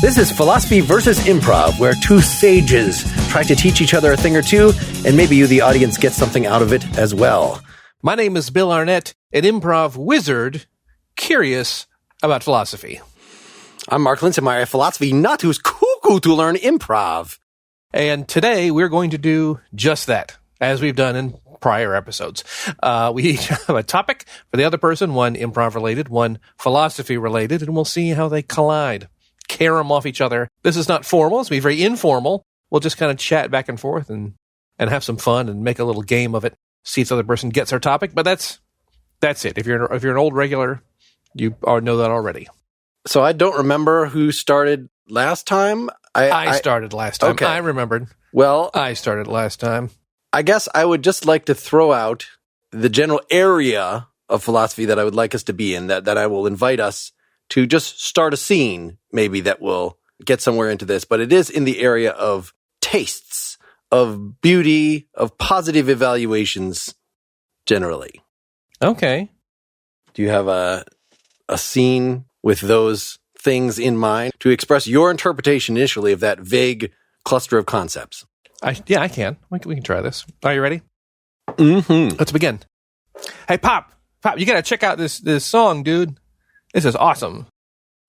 This is Philosophy versus Improv, where two sages try to teach each other a thing or two, and maybe you, the audience, get something out of it as well. My name is Bill Arnett, an improv wizard, curious about philosophy. I'm Mark Linsenmeyer, a philosophy nut who's cuckoo to learn improv. And today we're going to do just that, as we've done in prior episodes. We each have a topic for the other person, one improv-related, one philosophy-related, and we'll see how they collide. Carom off each other. This is not formal. It's going to be very informal. We'll just kind of chat back and forth and have some fun and make a little game of it. See if the other person gets our topic. But that's it. If you're an old regular, you know that already. So I don't remember who started last time. I started last time. Okay. I remembered. Well, I started last time. I guess I would just like to throw out the general area of philosophy that I would like us to be in, that I will invite us to just start a scene, maybe that will get somewhere into this. But it is in the area of tastes, of beauty, of positive evaluations generally. Okay. Do you have a scene with those things in mind to express your interpretation initially of that vague cluster of concepts? I can. We can try this. Are you ready? Mm-hmm. Let's begin. Hey, Pop, you got to check out this song, dude. This is awesome.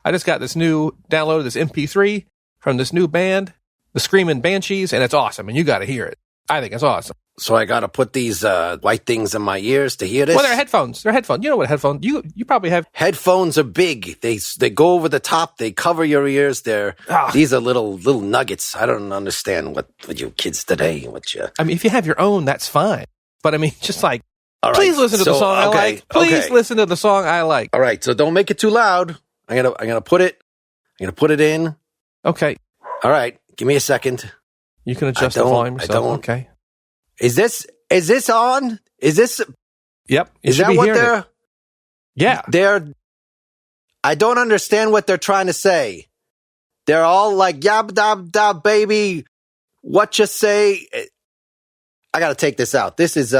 I just got downloaded this MP3 from this new band, the Screaming Banshees, and it's awesome, and you got to hear it. I think it's awesome. So I got to put these white things in my ears to hear this? Well, they're headphones. They're headphones. You know what headphones? You probably have. Headphones are big. They go over the top. They cover your ears. These are little nuggets. I don't understand what you kids today. I mean, if you have your own, that's fine. But I mean, just like, all right, please listen to the song I like. Please listen to the song I like. All right, so don't make it too loud. I'm gonna put it in. Okay. All right, give me a second. You can adjust the volume yourself. Okay. Is this on? Is this? Yep. Is that what they're? Yeah. I don't understand what they're trying to say. They're all like yab dab dab baby. What you say? I got to take this out. This is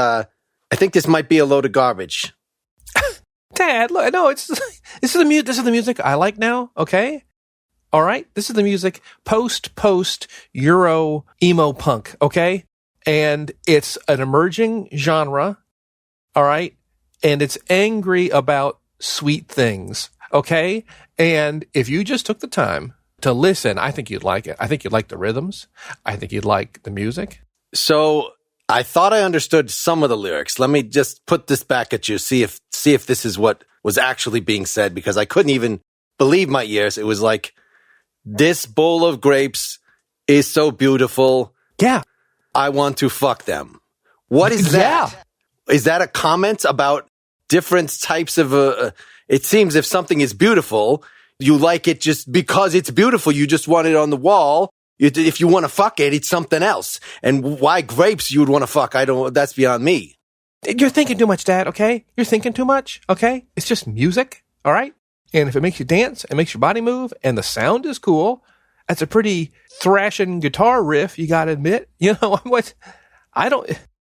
I think this might be a load of garbage. Dad, look, no, this is the music I like now. Okay. All right. This is the music post Euro emo punk. Okay. And it's an emerging genre, all right? And it's angry about sweet things, okay? And if you just took the time to listen, I think you'd like it. I think you'd like the rhythms. I think you'd like the music. So I thought I understood some of the lyrics. Let me just put this back at you, see if this is what was actually being said, because I couldn't even believe my ears. It was like, this bowl of grapes is so beautiful. Yeah. I want to fuck them. What is that? Yeah. Is that a comment about different types of... it seems if something is beautiful, you like it just because it's beautiful. You just want it on the wall. If you want to fuck it, it's something else. And why grapes you would want to fuck, that's beyond me. You're thinking too much, Dad, okay? You're thinking too much, okay? It's just music, all right? And if it makes you dance, it makes your body move, and the sound is cool... That's a pretty thrashing guitar riff, you got to admit. You know what?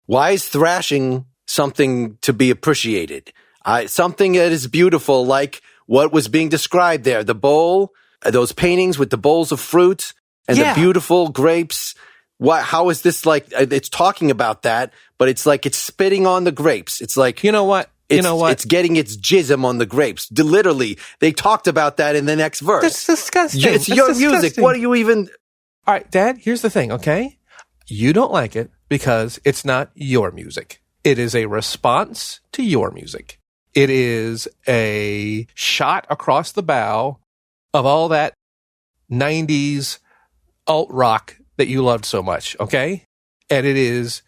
Why is thrashing something to be appreciated? Something that is beautiful, like what was being described there. The bowl, those paintings with the bowls of fruit and the beautiful grapes. How is this like? It's talking about that, but it's like it's spitting on the grapes. It's like, you know what? It's getting its jism on the grapes. Literally, they talked about that in the next verse. That's disgusting. It's your music. What do you even... All right, Dad, here's the thing, okay? You don't like it because it's not your music. It is a response to your music. It is a shot across the bow of all that 90s alt-rock that you loved so much, okay? And it is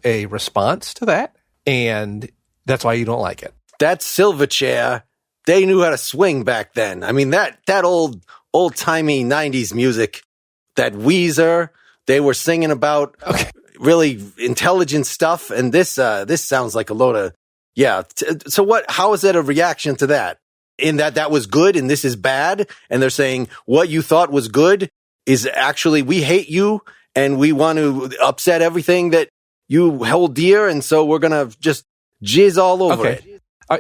a response to that, and... that's why you don't like it. That Silverchair, they knew how to swing back then. I mean, that old-timey 90s music, that Weezer, they were singing about really intelligent stuff, and this sounds like a load of... Yeah, so how is that a reaction to that? In that was good and this is bad, and they're saying what you thought was good is actually, we hate you, and we want to upset everything that you hold dear, and so we're going to just... jizz all over it. I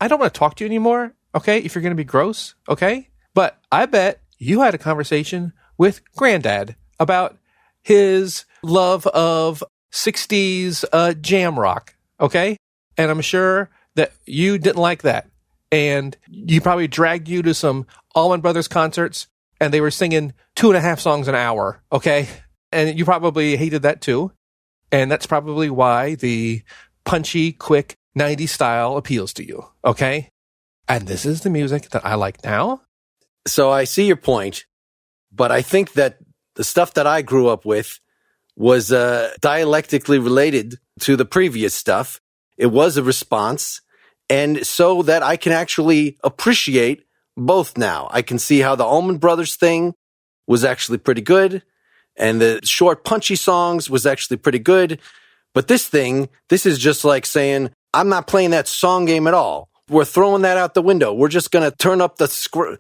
don't want to talk to you anymore, okay, if you're going to be gross, okay? But I bet you had a conversation with Granddad about his love of 60s jam rock, okay? And I'm sure that you didn't like that. And you probably dragged you to some Allman Brothers concerts, and they were singing 2.5 songs an hour, okay? And you probably hated that too. And that's probably why the punchy, quick 90s style appeals to you, okay? And this is the music that I like now. So I see your point, but I think that the stuff that I grew up with was dialectically related to the previous stuff. It was a response. And so that I can actually appreciate both now. I can see how the Allman Brothers thing was actually pretty good, and the short, punchy songs was actually pretty good. But this is just like saying, I'm not playing that song game at all. We're throwing that out the window. We're just going to turn up the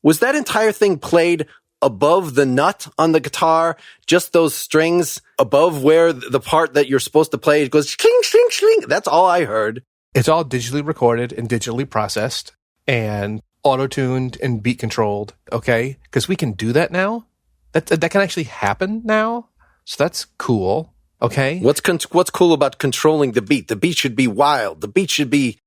was that entire thing played above the nut on the guitar, just those strings above where the part that you're supposed to play, it goes shling, shling, shling. That's all I heard. It's all digitally recorded and digitally processed and auto-tuned and beat controlled, okay? Because we can do that now. That can actually happen now. So that's cool, okay? What's cool about controlling the beat? The beat should be wild. The beat should be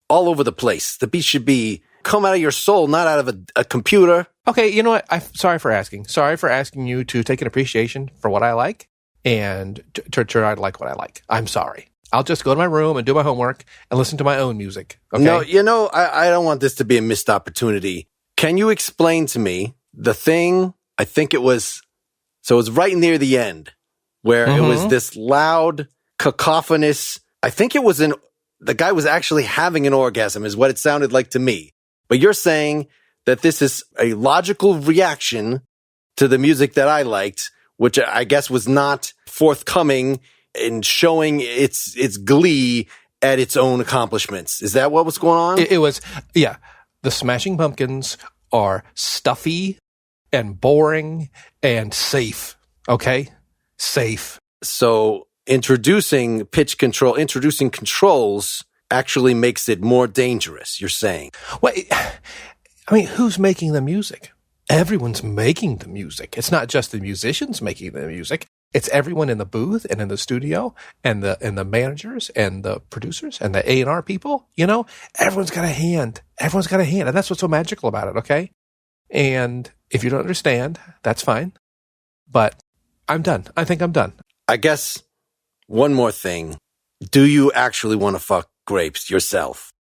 all over the place. The beat should be come out of your soul, not out of a computer. Okay, you know what? I'm sorry for asking. Sorry for asking you to take an appreciation for what I like and to try to like what I like. I'm sorry. I'll just go to my room and do my homework and listen to my own music. Okay? No, I don't want this to be a missed opportunity. Can you explain to me the thing? I think it was right near the end where it was this loud, cacophonous. I think it was the guy was actually having an orgasm is what it sounded like to me. But you're saying that this is a logical reaction to the music that I liked, which I guess was not forthcoming in showing its glee at its own accomplishments. Is that what was going on? It was, yeah. The Smashing Pumpkins are stuffy and boring and safe, okay? Safe. So introducing controls actually makes it more dangerous, you're saying. Well, I mean, who's making the music? Everyone's making the music. It's not just the musicians making the music. It's everyone in the booth and in the studio and the managers and the producers and the A&R people, you know? Everyone's got a hand. Everyone's got a hand. And that's what's so magical about it, okay? And if you don't understand, that's fine. But I'm done. I think I'm done. I guess one more thing. Do you actually want to fuck grapes yourself?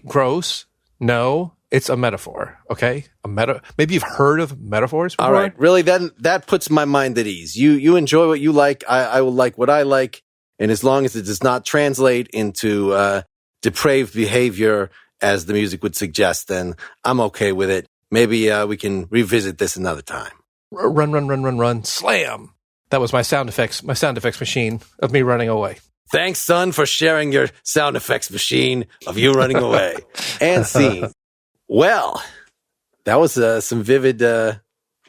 Gross. No, it's a metaphor, okay? Maybe you've heard of metaphors before? All right. Really, then that puts my mind at ease. You enjoy what you like. I will like what I like. And as long as it does not translate into depraved behavior as the music would suggest, then I'm okay with it. Maybe we can revisit this another time. Run, slam. That was my sound effects machine of me running away. Thanks, son, for sharing your sound effects machine of you running away. And scene. Well, that was some vivid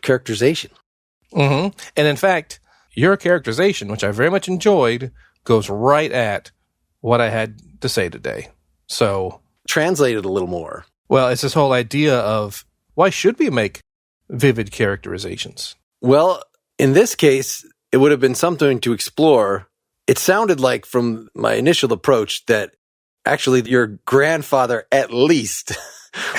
characterization. Mm-hmm. And in fact, your characterization, which I very much enjoyed, goes right at what I had to say today. So, translate it a little more. Well, it's this whole idea of why should we make vivid characterizations? Well, in this case, it would have been something to explore. It sounded like from my initial approach that actually your grandfather at least,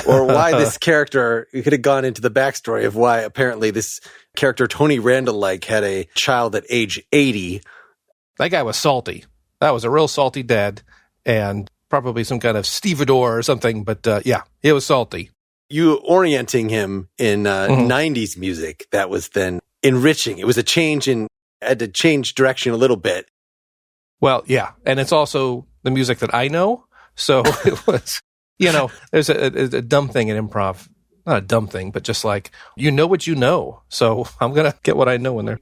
or why this character, you could have gone into the backstory of why apparently this character, Tony Randall, had a child at age 80. That guy was salty. That was a real salty dad and probably some kind of stevedore or something. But yeah, he was salty. You orienting him in 90s music, that was then enriching. It was a change had to change direction a little bit. Well, yeah. And it's also the music that I know. So it was, there's a dumb thing in improv. Not a dumb thing, but just like, you know what you know. So I'm going to get what I know in there.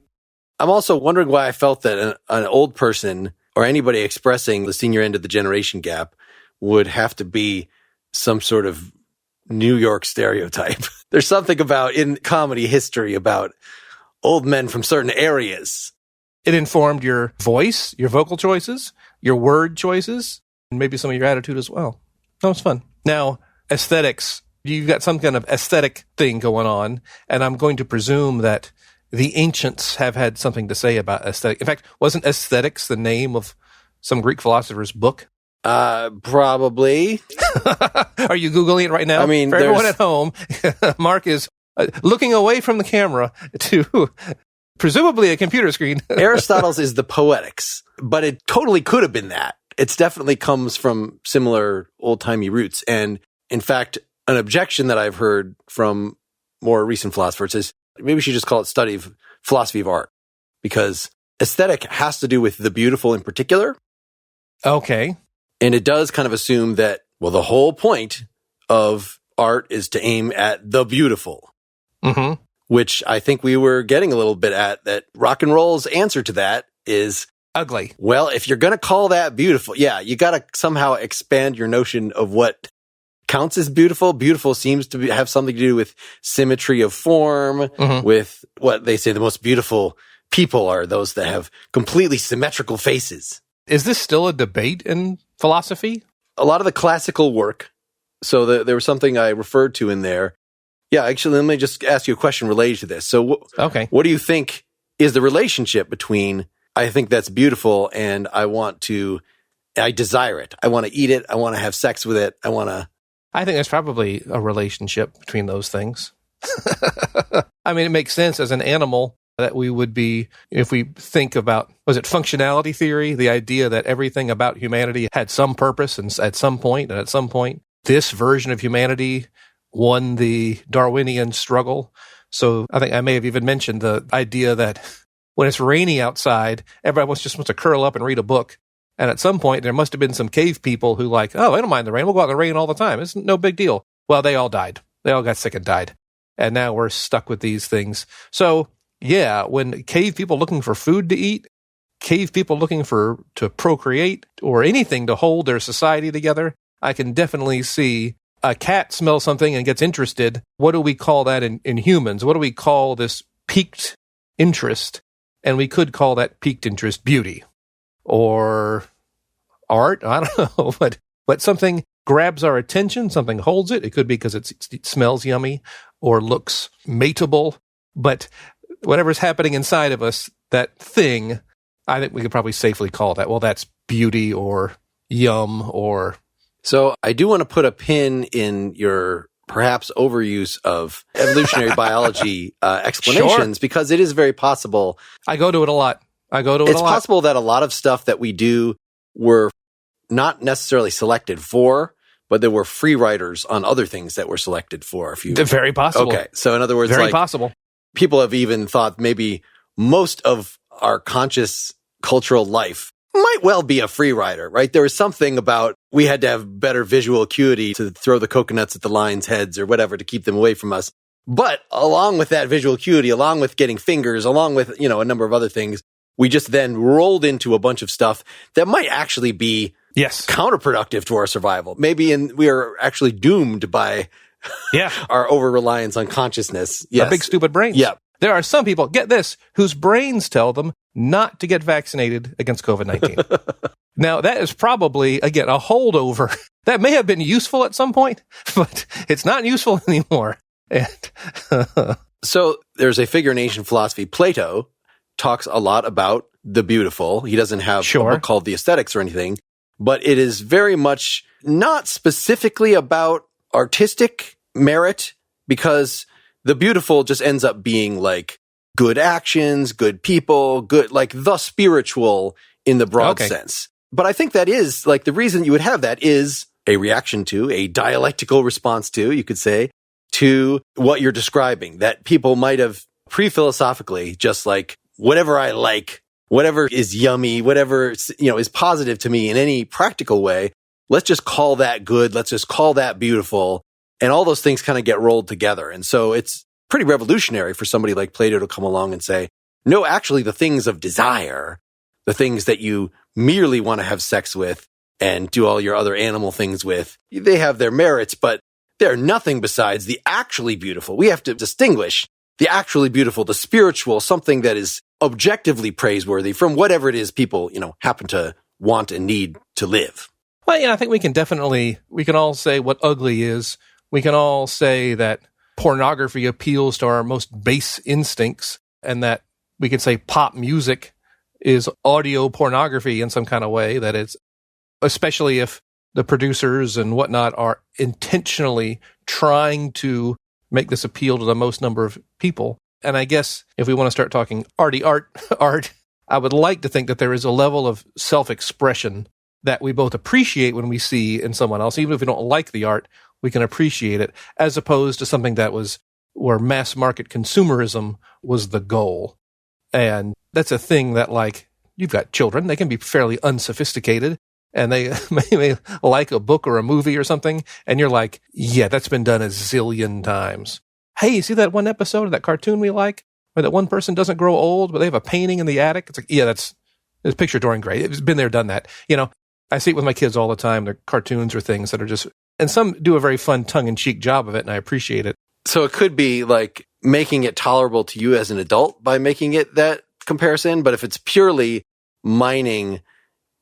I'm also wondering why I felt that an old person or anybody expressing the senior end of the generation gap would have to be some sort of New York stereotype. There's something about in comedy history about old men from certain areas. It informed your voice, your vocal choices, your word choices, and maybe some of your attitude as well. That was fun. Now, aesthetics you've got some kind of aesthetic thing going on, and I'm going to presume that the ancients have had something to say about aesthetic. In fact, wasn't aesthetics the name of some Greek philosopher's book? Probably. Are you Googling it right now? I mean, for everyone at home, Mark is looking away from the camera to presumably a computer screen. Aristotle's is the Poetics, but it totally could have been that. It definitely comes from similar old-timey roots. And in fact, an objection that I've heard from more recent philosophers is maybe we should just call it philosophy of art, because aesthetic has to do with the beautiful in particular. Okay. And it does kind of assume that, well, the whole point of art is to aim at the beautiful, which I think we were getting a little bit at, that rock and roll's answer to that is ugly. Well, if you're going to call that beautiful, yeah, you got to somehow expand your notion of what counts as beautiful. Beautiful seems to have something to do with symmetry of form, with what they say the most beautiful people are those that have completely symmetrical faces. Is this still a debate in philosophy? A lot of the classical work. So there was something I referred to in there. Yeah, actually, let me just ask you a question related to this. So what do you think is the relationship between, I think that's beautiful and I desire it. I want to eat it. I want to have sex with it. I think there's probably a relationship between those things. I mean, it makes sense as an animal that we would be, if we think about, was it functionality theory? The idea that everything about humanity had some purpose and at some point, this version of humanity won the Darwinian struggle. So I think I may have even mentioned the idea that when it's rainy outside, everyone just wants to curl up and read a book. And at some point, there must have been some cave people who I don't mind the rain. We'll go out in the rain all the time. It's no big deal. Well, they all died. They all got sick and died. And now we're stuck with these things. So yeah, when cave people looking for food to eat, cave people looking to procreate or anything to hold their society together, I can definitely see a cat smells something and gets interested. What do we call that in humans? What do we call this piqued interest? And we could call that piqued interest beauty or art. I don't know, but something grabs our attention, something holds it. It could be because it smells yummy or looks mateable, but whatever's happening inside of us, that thing, I think we could probably safely call that. Well, that's beauty or yum or... So I do want to put a pin in your perhaps overuse of evolutionary biology explanations, because it is very possible. I go to it a lot. It's possible that a lot of stuff that we do were not necessarily selected for, but there were free riders on other things that were selected for. Very possible. Okay. So in other words, very possible. People have even thought maybe most of our conscious cultural life might well be a free rider, right? There was something about we had to have better visual acuity to throw the coconuts at the lions' heads or whatever to keep them away from us. But along with that visual acuity, along with getting fingers, along with, a number of other things, we just then rolled into a bunch of stuff that might actually be counterproductive to our survival. Maybe we are actually doomed by our over-reliance on consciousness. Yes. Our big stupid brains. Yeah. There are some people, get this, whose brains tell them not to get vaccinated against COVID-19. Now, that is probably, again, a holdover. That may have been useful at some point, but it's not useful anymore. So there's a figure in ancient philosophy, Plato, talks a lot about the beautiful. He doesn't have a book called The Aesthetics or anything, but it is very much not specifically about artistic merit, because the beautiful just ends up being like good actions, good people, good, like the spiritual in the broad sense. But I think that is like the reason you would have that is a reaction to, a dialectical response to, you could say, to what you're describing, that people might have pre-philosophically just like, whatever I like, whatever is yummy, whatever, is positive to me in any practical way, let's just call that good. Let's just call that beautiful. And all those things kind of get rolled together. And so it's pretty revolutionary for somebody like Plato to come along and say, no, actually the things of desire, the things that you merely want to have sex with and do all your other animal things with, they have their merits, but they're nothing besides the actually beautiful. We have to distinguish the actually beautiful, the spiritual, something that is objectively praiseworthy from whatever it is people, happen to want and need to live. Well, yeah, I think we can all say what ugly is we can all say that pornography appeals to our most base instincts, and that we could say pop music is audio pornography in some kind of way, that it's, especially if the producers and whatnot are intentionally trying to make this appeal to the most number of people. And I guess if we want to start talking art, I would like to think that there is a level of self-expression that we both appreciate when we see in someone else. Even if we don't like the art, we can appreciate it, as opposed to something that was where mass market consumerism was the goal. And that's a thing that, like, you've got children, they can be fairly unsophisticated, and they may like a book or a movie or something, and you're like, yeah, that's been done a zillion times. Hey, you see that one episode of that cartoon we like, where that one person doesn't grow old, but they have a painting in the attic? It's like, yeah, it's picture Dorian Gray. It's been there, done that. You know, I see it with my kids all the time. They're cartoons or things that are just, and some do a very fun tongue-in-cheek job of it, and I appreciate it. So it could be like making it tolerable to you as an adult by making it that comparison. But if it's purely mining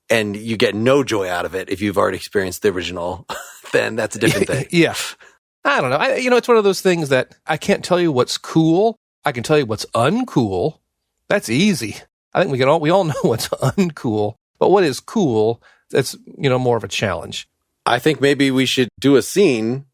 and you get no joy out of it, if you've already experienced the original, then that's a different thing. Yeah. I don't know. It's one of those things that I can't tell you what's cool. I can tell you what's uncool. That's easy. I think we all know what's uncool, but what is cool, that's, more of a challenge. I think maybe we should do a scene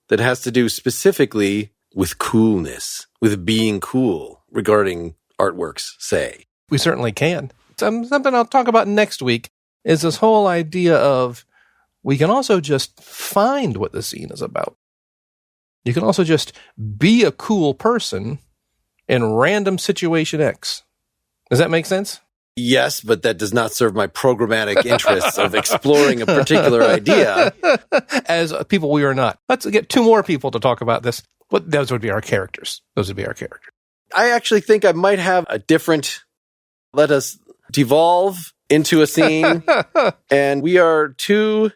that has to do specifically with coolness, with being cool regarding artworks, say. We certainly can. Something I'll talk about next week is this whole idea of we can also just find what the scene is about. You can also just be a cool person in random situation X. Does that make sense? Yes, but that does not serve my programmatic interests of exploring a particular idea. As people we are not. Let's get two more people to talk about this. But those would be our characters. I actually think I might have a different, let us devolve into a scene, and we are two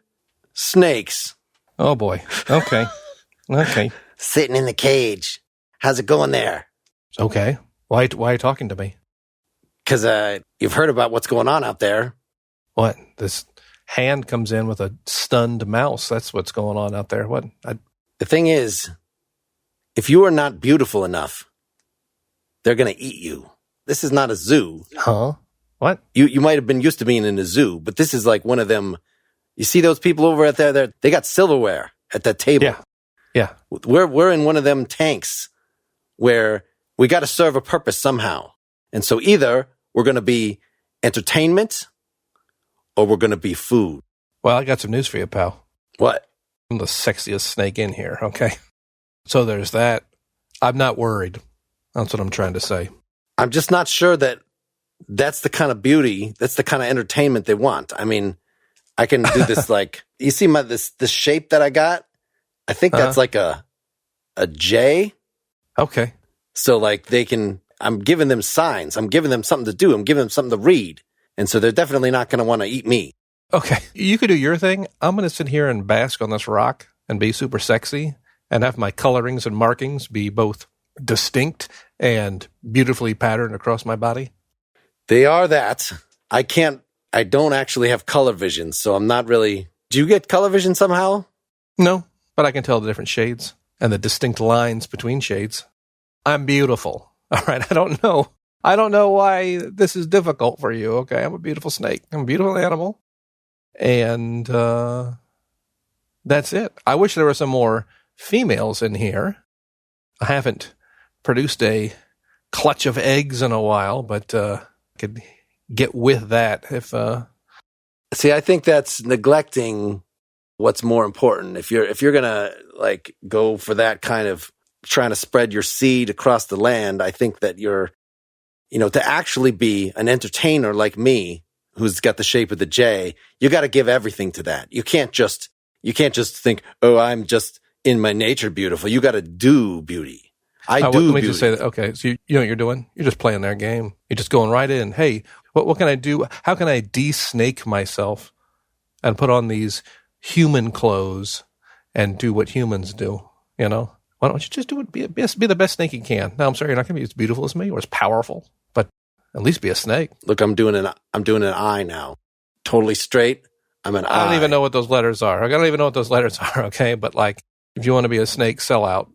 snakes. Oh boy. Okay. Sitting in the cage. How's it going there? Okay. Why are you talking to me? Because you've heard about what's going on out there. What? This hand comes in with a stunned mouse. That's what's going on out there. What? The thing is, if you are not beautiful enough, they're going to eat you. This is not a zoo. Huh? What? You might have been used to being in a zoo, but this is like one of them. You see those people over at there? They got silverware at that table. Yeah. We're in one of them tanks where we got to serve a purpose somehow. And so either we're going to be entertainment or we're going to be food. Well, I got some news for you, pal. What? I'm the sexiest snake in here, okay? So there's that. I'm not worried. That's what I'm trying to say. I'm just not sure that that's the kind of beauty, that's the kind of entertainment they want. I mean, I can do this like, you see this shape that I got? I think that's like a J. Okay. So like I'm giving them signs. I'm giving them something to do. I'm giving them something to read. And so they're definitely not going to want to eat me. Okay. You could do your thing. I'm going to sit here and bask on this rock and be super sexy and have my colorings and markings be both distinct and beautifully patterned across my body. They are that. I don't actually have color vision, so I'm not really. Do you get color vision somehow? No, but I can tell the different shades and the distinct lines between shades. I'm beautiful. All right. I don't know why this is difficult for you. Okay. I'm a beautiful snake. I'm a beautiful animal. And that's it. I wish there were some more females in here. I haven't produced a clutch of eggs in a while, but could get with that if See, I think that's neglecting what's more important. If you're gonna like go for that kind of trying to spread your seed across the land, I think that you're, to actually be an entertainer like me, who's got the shape of the J, you got to give everything to that. You can't just think, oh, I'm just in my nature beautiful. You got to do beauty. Let me just say that. Okay, so you know what you're doing? You're just playing their game. You're just going right in. Hey, what can I do? How can I de-snake myself and put on these human clothes and do what humans do? Why don't you just do it? Be the best snake you can. Now, I'm sorry, you're not going to be as beautiful as me or as powerful, but at least be a snake. Look, I'm doing an I now. Totally straight. I'm an I. I don't even know what those letters are. Okay, but like If you want to be a snake sellout,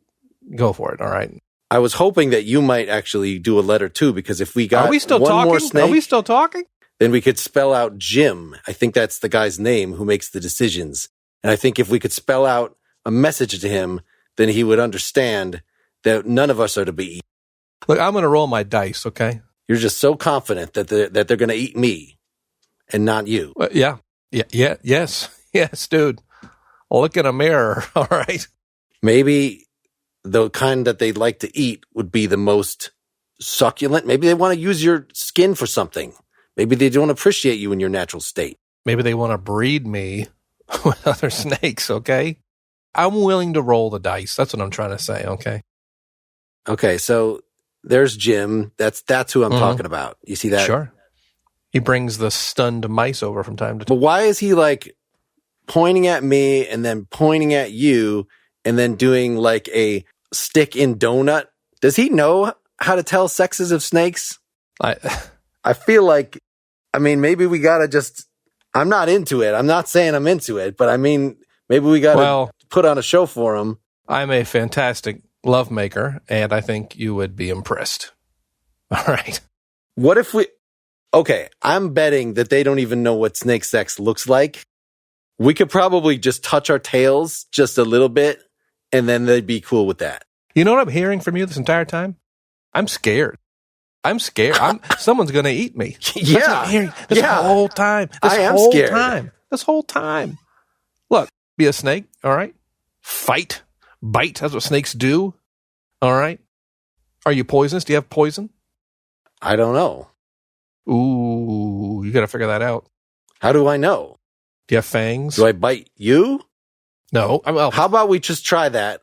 go for it. All right. I was hoping that you might actually do a letter too, because if we got Are we still one talking? more snake, Are we still talking? then we could spell out Jim. I think that's the guy's name who makes the decisions. And I think if we could spell out a message to him, then he would understand that none of us are to be eaten. Look, I'm going to roll my dice, okay? You're just so confident that they're going to eat me and not you. Yes, dude. Look in a mirror, all right? Maybe the kind that they'd like to eat would be the most succulent. Maybe they want to use your skin for something. Maybe they don't appreciate you in your natural state. Maybe they want to breed me with other snakes, okay? I'm willing to roll the dice. That's what I'm trying to say, okay? Okay, so there's Jim. That's who I'm talking about. You see that? Sure. He brings the stunned mice over from time to time. But why is he like pointing at me and then pointing at you and then doing like a stick in donut? Does he know how to tell sexes of snakes? I feel like, I mean, maybe we got to just, I'm not into it. I'm not saying I'm into it, but I mean, maybe we got to put on a show for him. I'm a fantastic lovemaker, and I think you would be impressed. All right. What if okay, I'm betting that they don't even know what snake sex looks like. We could probably just touch our tails just a little bit, and then they'd be cool with that. You know what I'm hearing from you this entire time? I'm scared. Someone's going to eat me. Yeah. That's what I'm hearing this whole time. I am scared. This whole time. Look, be a snake, all right? Fight. Bite. That's what snakes do. All right? Are you poisonous? Do you have poison? I don't know. Ooh, you got to figure that out. How do I know? Do you have fangs? Do I bite you? No. How about we just try that,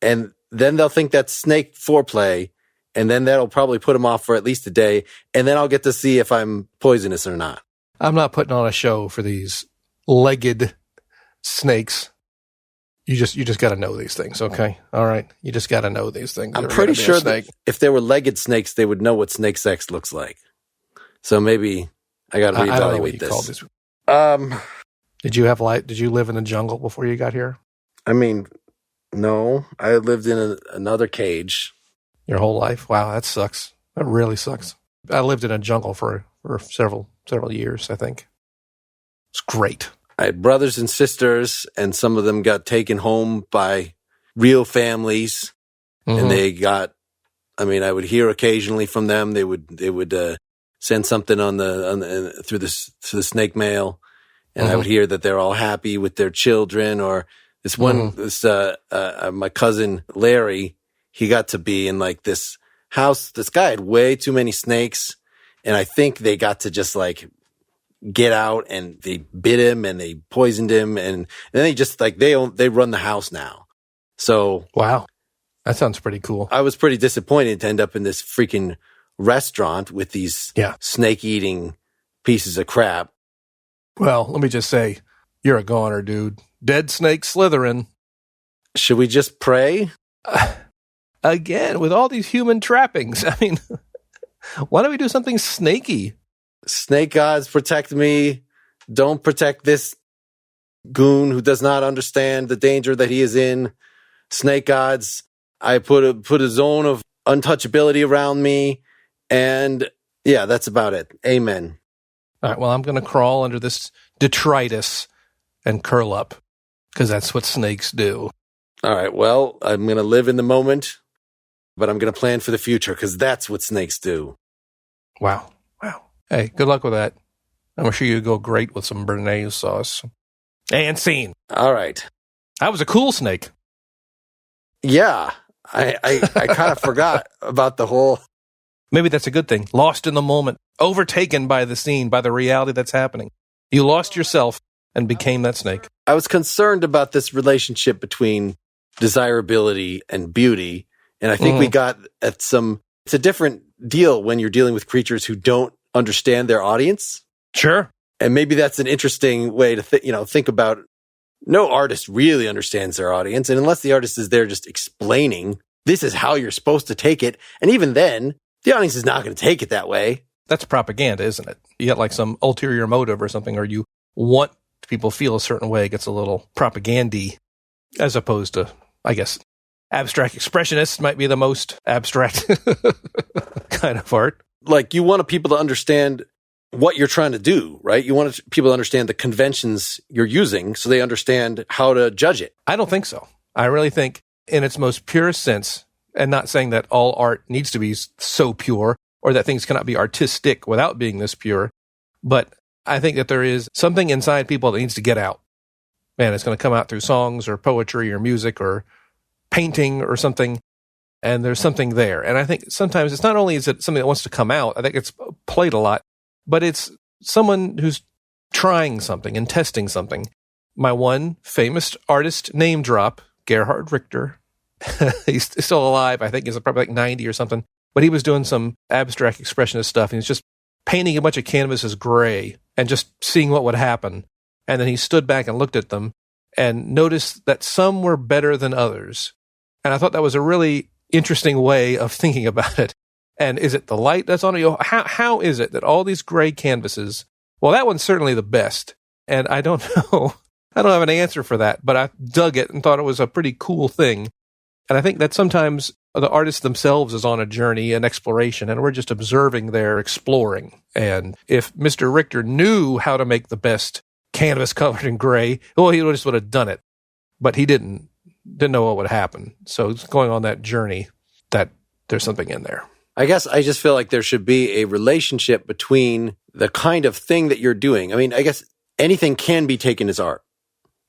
and then they'll think that's snake foreplay, and then that'll probably put them off for at least a day, and then I'll get to see if I'm poisonous or not. I'm not putting on a show for these legged snakes. You just got to know these things, okay? All right? You just got to know these things. I'm pretty sure that if there were legged snakes, they would know what snake sex looks like. So maybe I got to reevaluate I don't know what you this. call this. Did Did you live in the jungle before you got here? I mean, no. I lived in another cage. Your whole life? Wow, that sucks. That really sucks. I lived in a jungle for several years, I think. It's great. I had brothers and sisters, and some of them got taken home by real families, and they got. I mean, I would hear occasionally from them. They would send something through the snake mail, and I would hear that they're all happy with their children. Or this one, my cousin Larry, he got to be in like this house. This guy had way too many snakes, and I think they got to just like get out, and they bit him and they poisoned him, and then they just like they run the house now. So wow, that sounds pretty cool. I was pretty disappointed to end up in this freaking restaurant with these snake eating pieces of crap. Well, let me just say, you're a goner, dude. Dead snake slithering. Should we just pray? Again, with all these human trappings. I mean, why don't we do something snaky? Snake gods, protect me. Don't protect this goon who does not understand the danger that he is in. Snake gods, I put a zone of untouchability around me. And yeah, that's about it. Amen. All right, well, I'm going to crawl under this detritus and curl up, because that's what snakes do. All right, well, I'm going to live in the moment, but I'm going to plan for the future, because that's what snakes do. Wow. Hey, good luck with that. I'm sure you go great with some béarnaise sauce. And scene. All right. That was a cool snake. Yeah, I kind of forgot about the whole... Maybe that's a good thing. Lost in the moment. Overtaken by the scene, by the reality that's happening. You lost yourself and became that snake. I was concerned about this relationship between desirability and beauty. And I think we got at it's a different deal when you're dealing with creatures who don't understand their audience. Sure. And maybe that's an interesting way to think about. No artist really understands their audience. And unless the artist is there just explaining, this is how you're supposed to take it. And even then, the audience is not going to take it that way. That's propaganda, isn't it? You got like some ulterior motive or something, or you want people feel a certain way. It gets a little propagandy. as opposed to, I guess, abstract expressionists might be the most abstract kind of art. Like, you want people to understand what you're trying to do, right? You want people to understand the conventions you're using so they understand how to judge it. I don't think so. I really think in its most purest sense, and not saying that all art needs to be so pure or that things cannot be artistic without being this pure, but I think that there is something inside people that needs to get out. And it's going to come out through songs or poetry or music or painting or something, and there's something there. And I think sometimes it's not only is it something that wants to come out, I think it's played a lot, but it's someone who's trying something and testing something. My one famous artist name drop, Gerhard Richter. He's still alive. I think he's probably like 90 or something, but he was doing some abstract expressionist stuff. And he's just painting a bunch of canvases gray and just seeing what would happen. And then he stood back and looked at them and noticed that some were better than others. And I thought that was a really interesting way of thinking about it. And is it the light that's on it? How is it that all these gray canvases, well, that one's certainly the best. And I don't know. I don't have an answer for that, but I dug it and thought it was a pretty cool thing. And I think that sometimes the artist themselves is on a journey, an exploration, and we're just observing their exploring. And if Mr. Richter knew how to make the best canvas covered in gray, well, he just would have done it. But he didn't know what would happen. So it's going on that journey that there's something in there. I guess I just feel like there should be a relationship between the kind of thing that you're doing. I mean, I guess anything can be taken as art,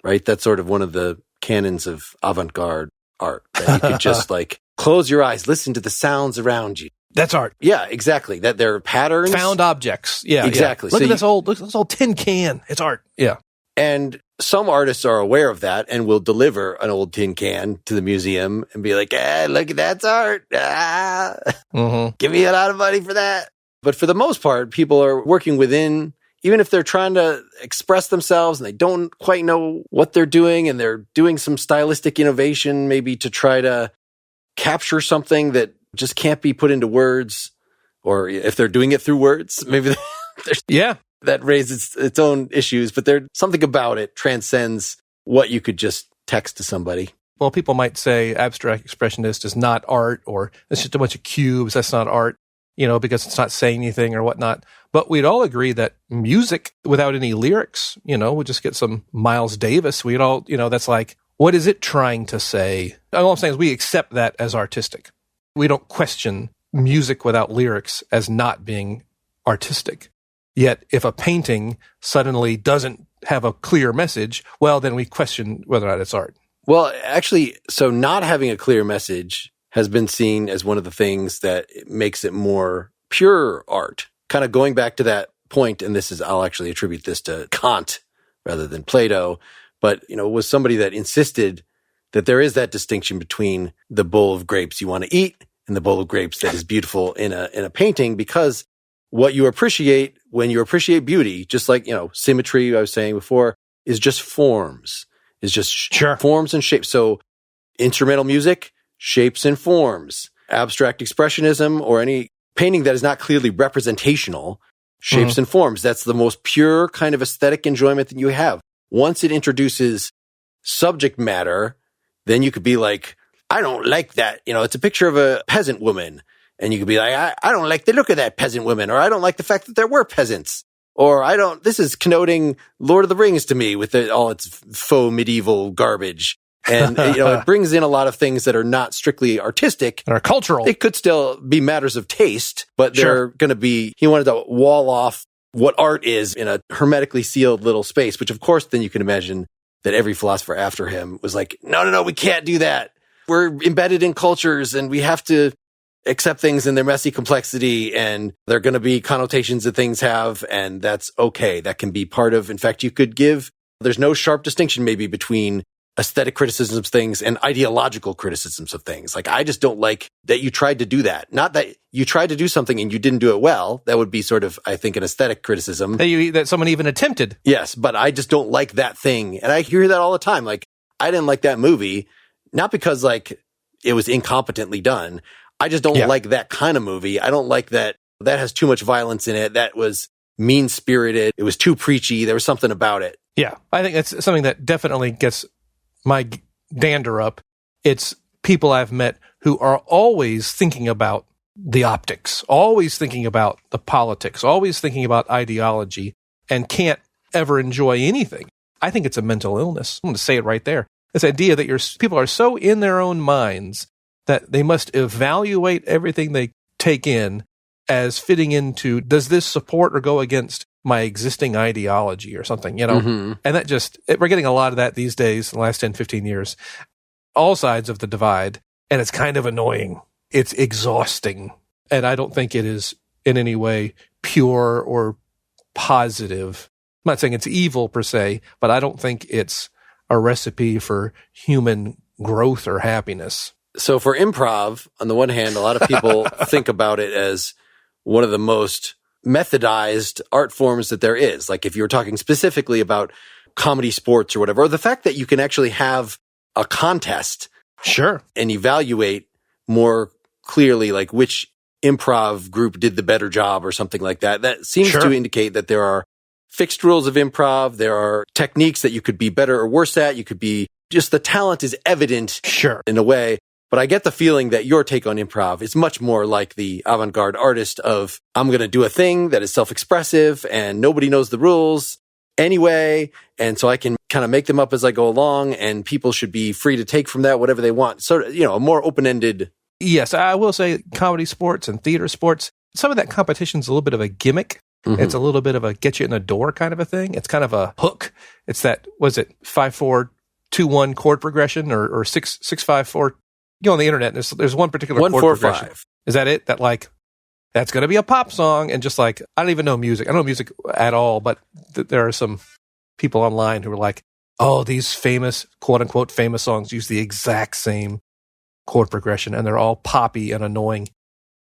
right? That's sort of one of the canons of avant-garde art. That you could just like close your eyes, listen to the sounds around you. That's art. Yeah, exactly. That there are patterns. Found objects. Yeah, exactly. Yeah. Look at this old tin can. It's art. Yeah. And some artists are aware of that and will deliver an old tin can to the museum and be like, look at that's art. Give me a lot of money for that. But for the most part, people are working within, even if they're trying to express themselves and they don't quite know what they're doing and they're doing some stylistic innovation, maybe to try to capture something that just can't be put into words, or if they're doing it through words, maybe that raises its own issues, but there's something about it transcends what you could just text to somebody. Well, people might say abstract expressionist is not art, or it's just a bunch of cubes. That's not art, because it's not saying anything or whatnot. But we'd all agree that music without any lyrics, we just get some Miles Davis. We'd all, that's like, what is it trying to say? All I'm saying is we accept that as artistic. We don't question music without lyrics as not being artistic. Yet if a painting suddenly doesn't have a clear message, well, then we question whether or not it's art. Well, actually, so not having a clear message has been seen as one of the things that makes it more pure art. Kind of going back to that point, and I'll actually attribute this to Kant rather than Plato, but, was somebody that insisted that there is that distinction between the bowl of grapes you want to eat and the bowl of grapes that is beautiful in a painting, because what you appreciate when you appreciate beauty, just like, symmetry, I was saying before, is just forms, is just forms and shapes. So instrumental music, shapes and forms, abstract expressionism, or any painting that is not clearly representational, shapes and forms. That's the most pure kind of aesthetic enjoyment that you have. Once it introduces subject matter, then you could be like, I don't like that. It's a picture of a peasant woman. And you could be like, I don't like the look of that peasant woman, or I don't like the fact that there were peasants, or this is connoting Lord of the Rings to me with all its faux medieval garbage. And, it brings in a lot of things that are not strictly artistic. And are cultural. It could still be matters of taste, but they're going to be, he wanted to wall off what art is in a hermetically sealed little space, which of course then you can imagine that every philosopher after him was like, no, we can't do that. We're embedded in cultures and we have to accept things in their messy complexity, and there are going to be connotations that things have, and that's okay. That can be part of, in fact, there's no sharp distinction maybe between aesthetic criticisms of things and ideological criticisms of things. Like, I just don't like that you tried to do that. Not that you tried to do something and you didn't do it well. That would be sort of, I think, an aesthetic criticism. That someone even attempted. Yes, but I just don't like that thing. And I hear that all the time. Like, I didn't like that movie, not because like it was incompetently done. I just don't like that kind of movie. I don't like that has too much violence in it. That was mean-spirited. It was too preachy. There was something about it. Yeah, I think that's something that definitely gets my dander up. It's people I've met who are always thinking about the optics, always thinking about the politics, always thinking about ideology, and can't ever enjoy anything. I think it's a mental illness. I'm going to say it right there. This idea that people are so in their own minds that they must evaluate everything they take in as fitting into, does this support or go against my existing ideology or something, And that we're getting a lot of that these days, in the last 10, 15 years, all sides of the divide, and it's kind of annoying. It's exhausting, and I don't think it is in any way pure or positive. I'm not saying it's evil per se, but I don't think it's a recipe for human growth or happiness. So for improv, on the one hand, a lot of people think about it as one of the most methodized art forms that there is. Like if you were talking specifically about comedy, sports, or whatever, or the fact that you can actually have a contest, sure, and evaluate more clearly like which improv group did the better job or something like that. That seems to indicate that there are fixed rules of improv. There are techniques that you could be better or worse at. You could be just the talent is evident in a way. But I get the feeling that your take on improv is much more like the avant-garde artist of, I'm going to do a thing that is self-expressive and nobody knows the rules anyway. And so I can kind of make them up as I go along, and people should be free to take from that whatever they want. So, a more open-ended. Yes, I will say comedy sports and theater sports, some of that competition is a little bit of a gimmick. Mm-hmm. It's a little bit of a get you in the door kind of a thing. It's kind of a hook. It's that, 5-4-2-1 chord progression or 6-5-4. You go on the internet, and there's one particular chord progression. 1-4-5. Is that it? That's going to be a pop song, and just I don't even know music. I don't know music at all, but there are some people online who are like, oh, these famous, quote-unquote famous songs use the exact same chord progression, and they're all poppy and annoying.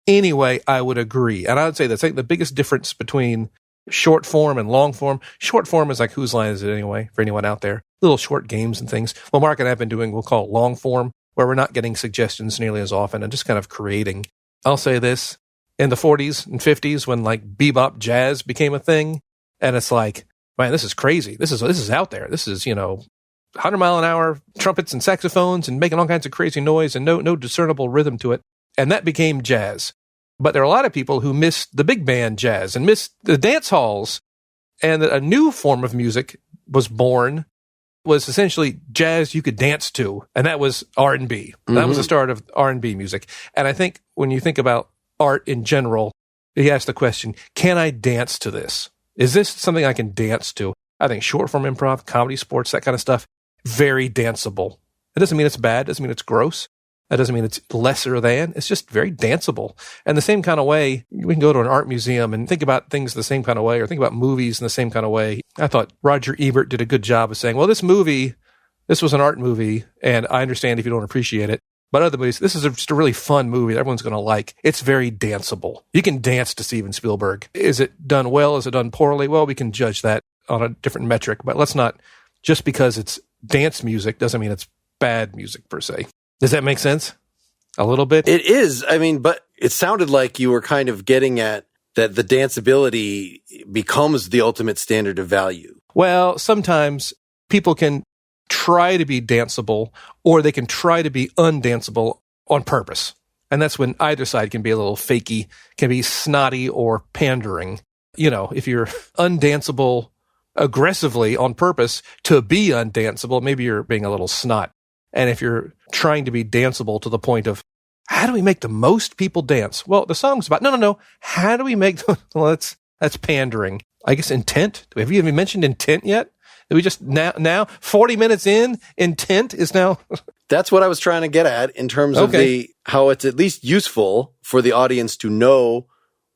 Anyway, I would agree. And I would say that's the biggest difference between short form and long form. Short form is whose line is it anyway, for anyone out there? Little short games and things. Well, Mark and I have been doing, we'll call it long form, where we're not getting suggestions nearly as often and just kind of creating. I'll say this, in the 40s and 50s when bebop jazz became a thing, and it's man, this is crazy. This is out there. This is, 100 mile an hour trumpets and saxophones and making all kinds of crazy noise and no discernible rhythm to it. And that became jazz. But there are a lot of people who missed the big band jazz and missed the dance halls, and a new form of music was born, was essentially jazz you could dance to, and that was R&B. Mm-hmm. That was the start of R&B music. And I think when you think about art in general, you ask the question, can I dance to this? Is this something I can dance to? I think short form improv, comedy, sports, that kind of stuff, very danceable. It doesn't mean it's bad. It doesn't mean it's gross. That doesn't mean it's lesser than. It's just very danceable. And the same kind of way, we can go to an art museum and think about things the same kind of way, or think about movies in the same kind of way. I thought Roger Ebert did a good job of saying, well, this was an art movie, and I understand if you don't appreciate it. But other movies, this is just a really fun movie that everyone's going to like. It's very danceable. You can dance to Steven Spielberg. Is it done well? Is it done poorly? Well, we can judge that on a different metric. But let's not, just because it's dance music doesn't mean it's bad music per se. Does that make sense? A little bit? It is. But it sounded like you were kind of getting at that the danceability becomes the ultimate standard of value. Well, sometimes people can try to be danceable, or they can try to be undanceable on purpose. And that's when either side can be a little fakey, can be snotty or pandering. If you're undanceable aggressively on purpose to be undanceable, maybe you're being a little snot. And if you're trying to be danceable to the point of, how do we make the most people dance? Well, the song's about, no. How do we make, well, that's pandering. I guess intent. Have you even mentioned intent yet? Did we just now 40 minutes in, intent is now. That's what I was trying to get at in terms of how it's at least useful for the audience to know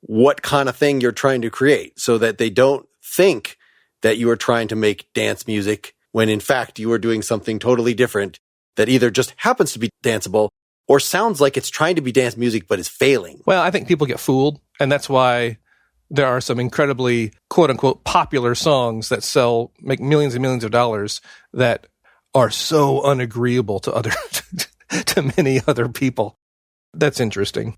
what kind of thing you're trying to create, so that they don't think that you are trying to make dance music when in fact you are doing something totally different that either just happens to be danceable or sounds like it's trying to be dance music but is failing. Well, I think people get fooled, and that's why there are some incredibly, quote-unquote, popular songs that make millions and millions of dollars that are so unagreeable to to many other people. That's interesting.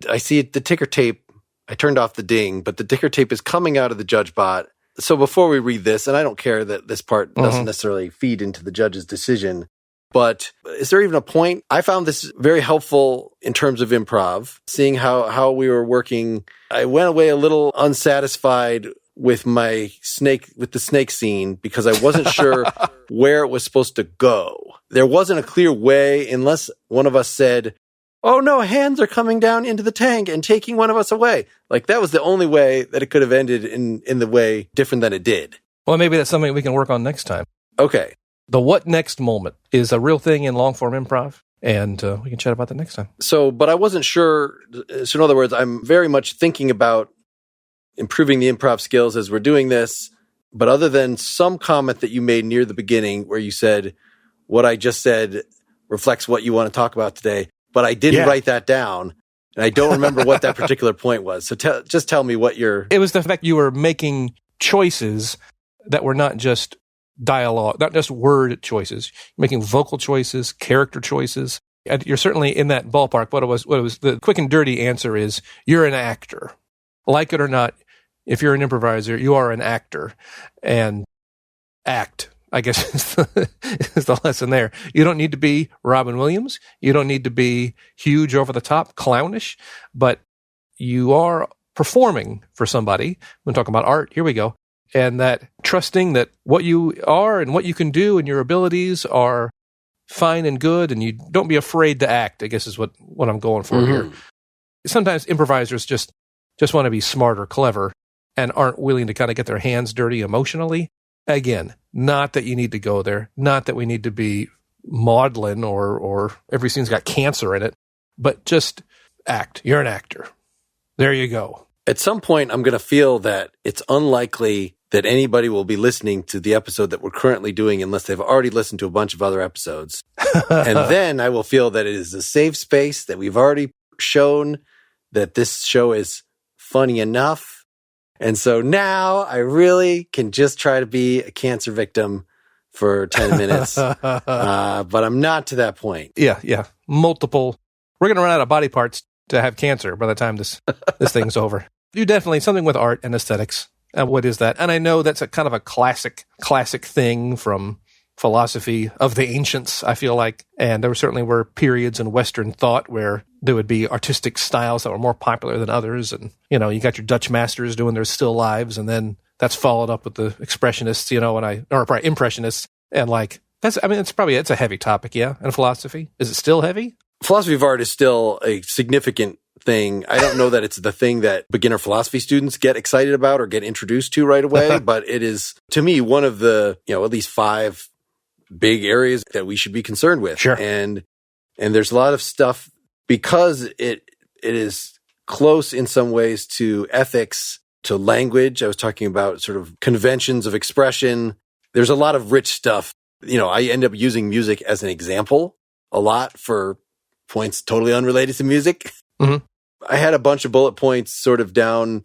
I see the ticker tape. I turned off the ding, but the ticker tape is coming out of the judge bot. So before we read this, and I don't care that this part doesn't necessarily feed into the judge's decision, But is there even a point? I found this very helpful in terms of improv, seeing how we were working. I went away a little unsatisfied with the snake scene because I wasn't sure where it was supposed to go. There wasn't a clear way unless one of us said, "Oh no, hands are coming down into the tank and taking one of us away." Like that was the only way that it could have ended in the way different than it did. Well, maybe that's something we can work on next time. Okay. The what next moment is a real thing in long form improv, and we can chat about that next time. So, but I wasn't sure. So in other words, I'm very much thinking about improving the improv skills as we're doing this. But other than some comment that you made near the beginning where you said, what I just said reflects what you want to talk about today, but I didn't write that down. And I don't remember what that particular point was. So just tell me what It was the fact you were making choices that were not just dialogue, not just word choices. You're making vocal choices, character choices. And you're certainly in that ballpark. What it was, the quick and dirty answer is you're an actor. Like it or not, if you're an improviser, you are an actor. And act, I guess, is the lesson there. You don't need to be Robin Williams. You don't need to be huge, over the top, clownish, but you are performing for somebody. When talking about art, here we go. And that trusting that what you are and what you can do and your abilities are fine and good, and you don't be afraid to act, I guess is what I'm going for here. Sometimes improvisers just want to be smart or clever and aren't willing to kind of get their hands dirty emotionally. Again, not that you need to go there, not that we need to be maudlin or every scene's got cancer in it, but just act. You're an actor. There you go. At some point, I'm going to feel that it's unlikely that anybody will be listening to the episode that we're currently doing unless they've already listened to a bunch of other episodes. And then I will feel that it is a safe space, that we've already shown that this show is funny enough. And so now I really can just try to be a cancer victim for 10 minutes. But I'm not to that point. Yeah. Multiple. We're going to run out of body parts to have cancer by the time this thing's over. You definitely, something with art and aesthetics. What is that? And I know that's a kind of a classic thing from philosophy of the ancients, I feel like. And there certainly were periods in Western thought where there would be artistic styles that were more popular than others. And, you got your Dutch masters doing their still lives, and then that's followed up with the expressionists, or probably impressionists. And it's a heavy topic, yeah, in philosophy. Is it still heavy? Philosophy of art is still a significant thing. I don't know that it's the thing that beginner philosophy students get excited about or get introduced to right away, but it is, to me, one of the, at least 5 big areas that we should be concerned with. Sure. And there's a lot of stuff because it is close in some ways to ethics, to language. I was talking about sort of conventions of expression. There's a lot of rich stuff. I end up using music as an example a lot for points totally unrelated to music. Mm-hmm. I had a bunch of bullet points sort of down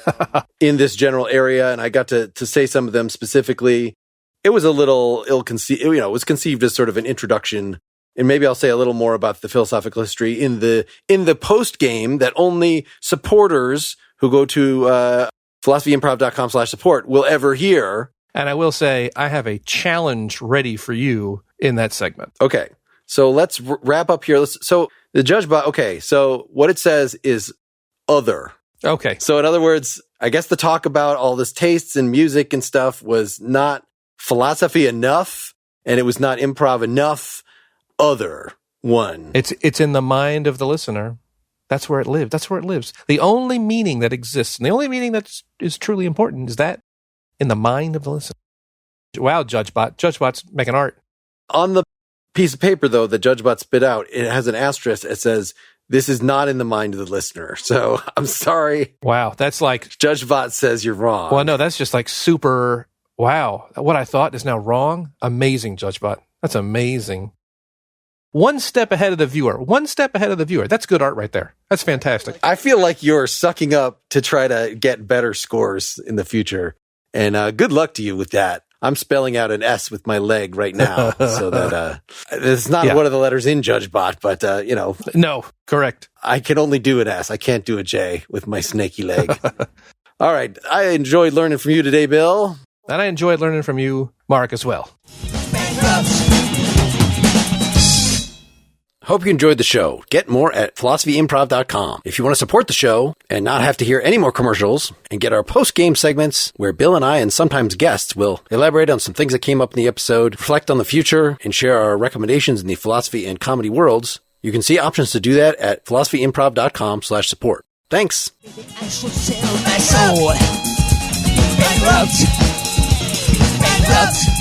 in this general area, and I got to say some of them specifically. It was a little ill-conceived, it was conceived as sort of an introduction, and maybe I'll say a little more about the philosophical history in the post game that only supporters who go to philosophyimprov.com/support will ever hear. And I will say, I have a challenge ready for you in that segment. Okay. So let's wrap up here. So the judge bot, okay. So what it says is other. Okay. So in other words, I guess the talk about all this tastes and music and stuff was not philosophy enough, and it was not improv enough. Other one. It's in the mind of the listener. That's where it lives. That's where it lives. The only meaning that exists, and the only meaning that is truly important is that in the mind of the listener. Wow, JudgeBot. JudgeBot's making art. On the piece of paper, though, that JudgeBot spit out, it has an asterisk. It says, this is not in the mind of the listener. So I'm sorry. Wow, that's like... JudgeBot says you're wrong. Well, no, that's just like super... Wow, what I thought is now wrong. Amazing, JudgeBot. That's amazing. One step ahead of the viewer. One step ahead of the viewer. That's good art right there. That's fantastic. I feel like you're sucking up to try to get better scores in the future. And good luck to you with that. I'm spelling out an S with my leg right now. So that it's not one of the letters in JudgeBot, but, No, correct. I can only do an S. I can't do a J with my snaky leg. All right. I enjoyed learning from you today, Bill. And I enjoyed learning from you, Mark, as well. Hope you enjoyed the show. Get more at philosophyimprov.com. If you want to support the show and not have to hear any more commercials and get our post-game segments where Bill and I and sometimes guests will elaborate on some things that came up in the episode, reflect on the future, and share our recommendations in the philosophy and comedy worlds, you can see options to do that at philosophyimprov.com/support. Thanks. I should sell my soul. Bankrupt.